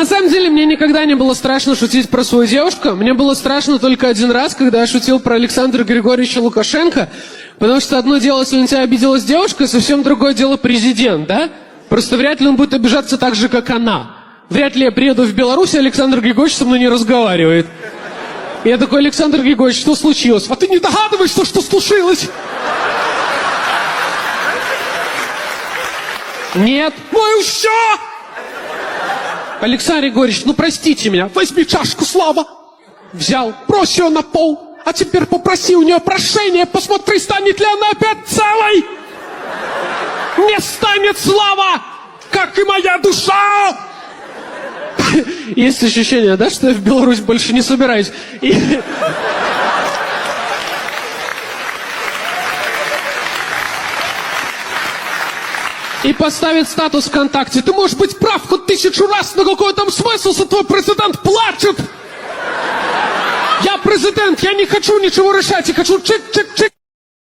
На самом деле, мне никогда не было страшно шутить про свою девушку. Мне было страшно только один раз, когда я шутил про Александра Григорьевича Лукашенко. Потому что одно дело, если на тебя обиделась девушка, и совсем другое дело президент, да? Просто вряд ли он будет обижаться так же, как она. Вряд ли я приеду в Беларусь, и Александр Григорьевич со мной не разговаривает. И я такой: Александр Григорьевич, что случилось? А ты не догадываешься, что случилось? Нет. Ну и что? Александр Григорьевич, ну простите меня. Возьми чашку, Слава. Взял, брось ее на пол. А теперь попроси у нее прощения. Посмотри, станет ли она опять целой. Не станет, Слава, как и моя душа. Есть ощущение, да, что я в Беларусь больше не собираюсь. И поставит статус ВКонтакте. Ты можешь быть прав хоть 1000 раз, но какой там смысл, если твой президент плачет? Я президент, я не хочу ничего решать, я хочу чик-чик-чик.